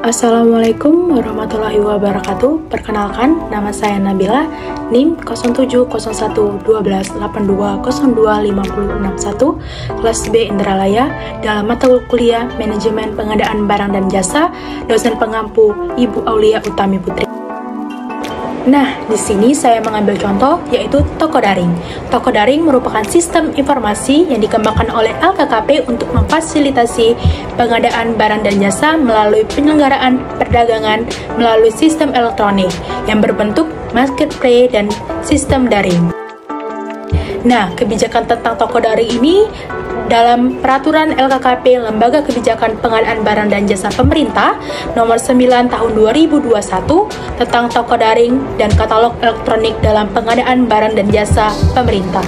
Assalamualaikum warahmatullahi wabarakatuh. Perkenalkan, nama saya Nabila, NIM 07011282025061, kelas B Indralaya, dalam mata kuliah Manajemen Pengadaan Barang dan Jasa, dosen pengampu Ibu Aulia Utami Putri. Nah, di sini saya mengambil contoh yaitu toko daring. Toko daring merupakan sistem informasi yang dikembangkan oleh LKKP untuk memfasilitasi pengadaan barang dan jasa melalui penyelenggaraan perdagangan melalui sistem elektronik yang berbentuk marketplace dan sistem daring. Nah, kebijakan tentang toko daring ini dalam Peraturan LKKP Lembaga Kebijakan Pengadaan Barang dan Jasa Pemerintah Nomor 9 Tahun 2021 tentang toko daring dan katalog elektronik dalam pengadaan barang dan jasa pemerintah.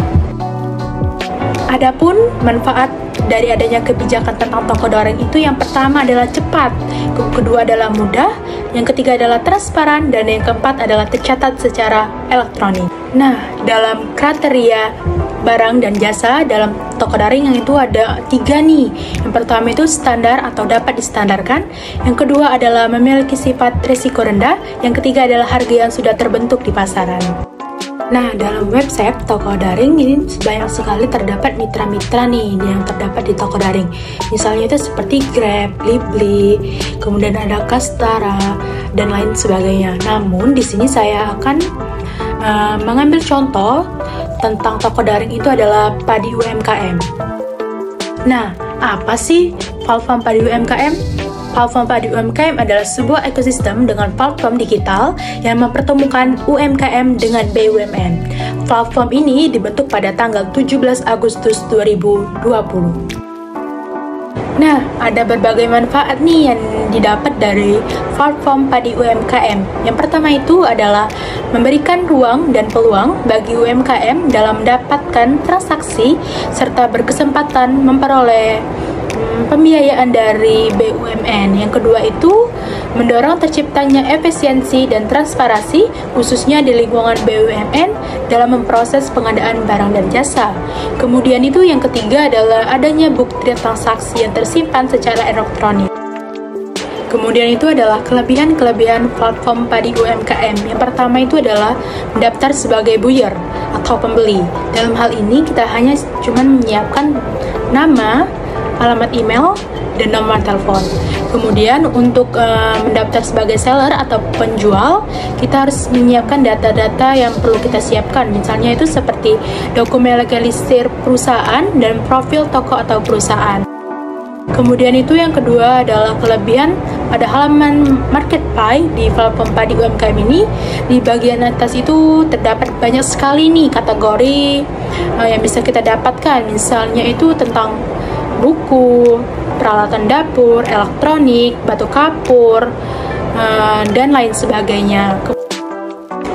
Adapun manfaat dari adanya kebijakan tentang toko daring itu yang pertama adalah cepat, kedua adalah mudah, yang ketiga adalah transparan, dan yang keempat adalah tercatat secara elektronik. Nah, dalam kriteria barang dan jasa dalam toko daring yang itu ada 3 nih. Yang pertama itu standar atau dapat distandarkan, yang kedua adalah memiliki sifat risiko rendah, yang ketiga adalah harga yang sudah terbentuk di pasaran. Nah, dalam website toko daring ini banyak sekali terdapat mitra-mitra nih yang terdapat di toko daring. Misalnya itu seperti Grab, Blibli, kemudian ada Kastara, dan lain sebagainya. Namun di sini saya akan mengambil contoh tentang toko daring itu adalah Padi UMKM. Nah, apa sih platform Padi UMKM? Platform Padi UMKM adalah sebuah ekosistem dengan platform digital yang mempertemukan UMKM dengan BUMN. Platform ini dibentuk pada tanggal 17 Agustus 2020. Nah, ada berbagai manfaat nih yang didapat dari platform Padi UMKM. Yang pertama itu adalah memberikan ruang dan peluang bagi UMKM dalam mendapatkan transaksi serta berkesempatan memperoleh pembiayaan dari BUMN. Yang kedua itu mendorong terciptanya efisiensi dan transparansi khususnya di lingkungan BUMN dalam memproses pengadaan barang dan jasa. Kemudian itu yang ketiga adalah adanya bukti transaksi yang tersimpan secara elektronik. Kemudian itu adalah kelebihan-kelebihan platform Padi UMKM. Yang pertama itu adalah mendaftar sebagai buyer atau pembeli. Dalam hal ini kita hanya cuma menyiapkan nama, alamat email, dan nomor telepon. Kemudian untuk mendaftar sebagai seller atau penjual, kita harus menyiapkan data-data yang perlu kita siapkan. Misalnya itu seperti dokumen legalisir perusahaan dan profil toko atau perusahaan. Kemudian itu yang kedua adalah kelebihan pada halaman marketplace di platform Padi UMKM ini. Di bagian atas itu terdapat banyak sekali nih kategori yang bisa kita dapatkan. Misalnya itu tentang buku, peralatan dapur, elektronik, batu kapur, dan lain sebagainya.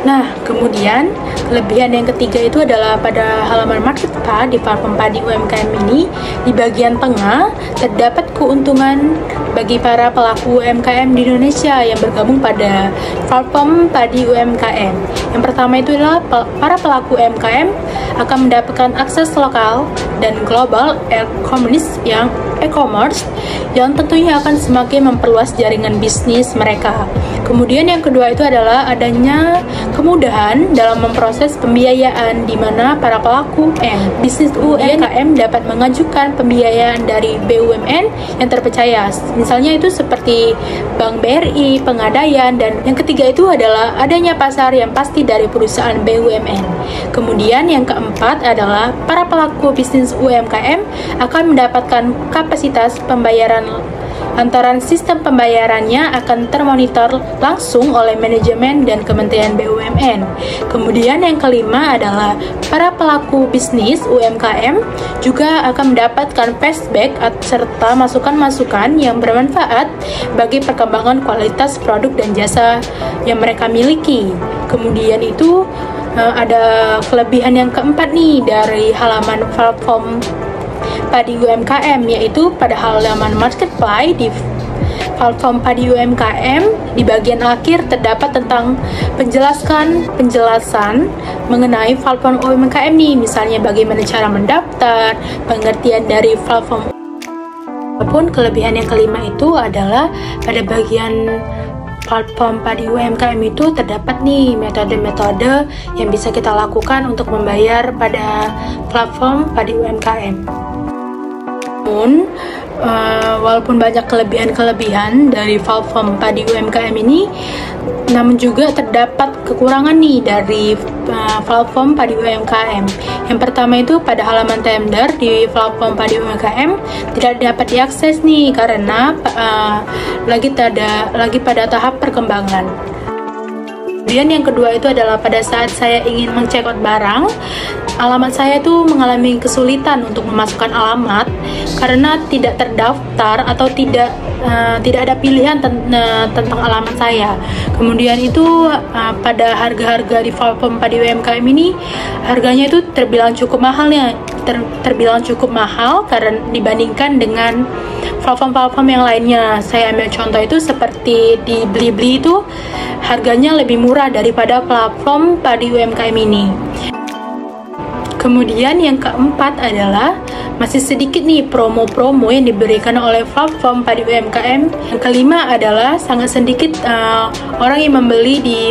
Nah, kemudian kelebihan yang ketiga itu adalah pada halaman marketplace di platform Padi UMKM ini, di bagian tengah terdapat keuntungan bagi para pelaku UMKM di Indonesia yang bergabung pada platform Padi UMKM. Yang pertama itu adalah para pelaku UMKM akan mendapatkan akses lokal dan global e-commerce yang tentunya akan semakin memperluas jaringan bisnis mereka. Kemudian yang kedua itu adalah adanya kemudahan dalam memproses pembiayaan di mana para pelaku bisnis UMKM dapat mengajukan pembiayaan dari BUMN yang terpercaya. Misalnya itu seperti Bank BRI, Pegadaian, dan yang ketiga itu adalah adanya pasar yang pasti dari perusahaan BUMN. Kemudian yang keempat adalah para pelaku bisnis UMKM akan mendapatkan kapasitas pembayaran lantaran sistem pembayarannya akan termonitor langsung oleh manajemen dan Kementerian BUMN. Kemudian yang kelima adalah para pelaku bisnis UMKM juga akan mendapatkan feedback serta masukan-masukan yang bermanfaat bagi perkembangan kualitas produk dan jasa yang mereka miliki. Kemudian itu ada kelebihan yang keempat nih dari halaman platform Padi UMKM, yaitu pada halaman marketplace di platform Padi UMKM di bagian akhir terdapat tentang penjelasan mengenai platform UMKM nih, misalnya bagaimana cara mendaftar, pengertian dari platform Adapun kelebihan yang kelima itu adalah pada bagian platform Padi UMKM itu terdapat nih metode-metode yang bisa kita lakukan untuk membayar pada platform Padi UMKM. Namun, walaupun banyak kelebihan-kelebihan dari platform Padi UMKM ini, namun juga terdapat kekurangan nih dari platform Padi UMKM. Yang pertama itu pada halaman tender di platform Padi UMKM tidak dapat diakses nih karena lagi pada tahap perkembangan. Kemudian yang kedua itu adalah pada saat saya ingin mengcek out barang, alamat saya itu mengalami kesulitan untuk memasukkan alamat karena tidak terdaftar atau tidak ada pilihan tentang alamat saya. Kemudian itu pada harga-harga di platform Padi UMKM ini harganya itu terbilang cukup mahal ya, terbilang cukup mahal karena dibandingkan dengan platform-platform yang lainnya. Saya ambil contoh itu seperti di Blibli itu harganya lebih murah daripada platform Padi UMKM ini. Kemudian yang keempat adalah masih sedikit nih promo-promo yang diberikan oleh platform Padi UMKM. Yang kelima adalah sangat sedikit orang yang membeli di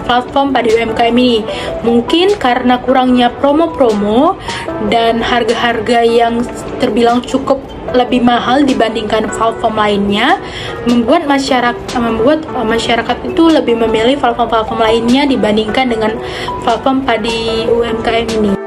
platform Padi UMKM ini. Mungkin karena kurangnya promo-promo dan harga-harga yang terbilang cukup lebih mahal dibandingkan platform lainnya, membuat masyarakat itu lebih memilih platform-platform lainnya dibandingkan dengan platform Padi UMKM ini.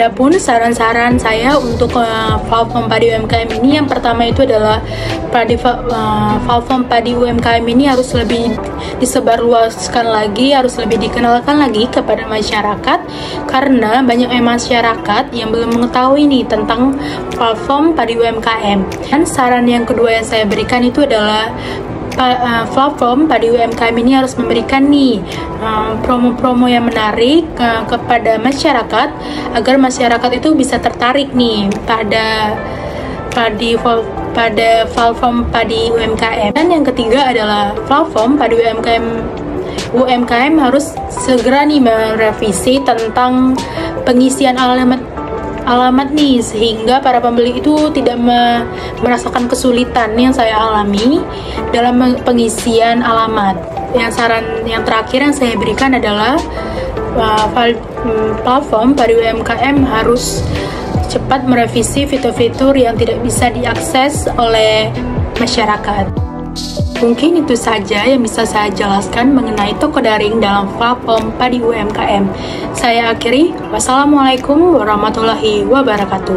Adapun saran-saran saya untuk platform Padi UMKM ini, yang pertama itu adalah platform Padi UMKM ini harus lebih disebarluaskan lagi, harus lebih dikenalkan lagi kepada masyarakat karena banyak masyarakat yang belum mengetahui nih tentang platform Padi UMKM. Dan saran yang kedua yang saya berikan itu adalah platform Padi UMKM ini harus memberikan nih promo-promo yang menarik kepada masyarakat agar masyarakat itu bisa tertarik nih pada platform Padi UMKM. Dan yang ketiga adalah platform Padi UMKM harus segera nih merevisi tentang pengisian alamat nih, sehingga para pembeli itu tidak merasakan kesulitan yang saya alami dalam pengisian alamat. Saran yang terakhir yang saya berikan adalah platform Padi UMKM harus cepat merevisi fitur-fitur yang tidak bisa diakses oleh masyarakat. Mungkin itu saja yang bisa saya jelaskan mengenai toko daring dalam platform Padi UMKM. Saya akhiri, wassalamualaikum warahmatullahi wabarakatuh.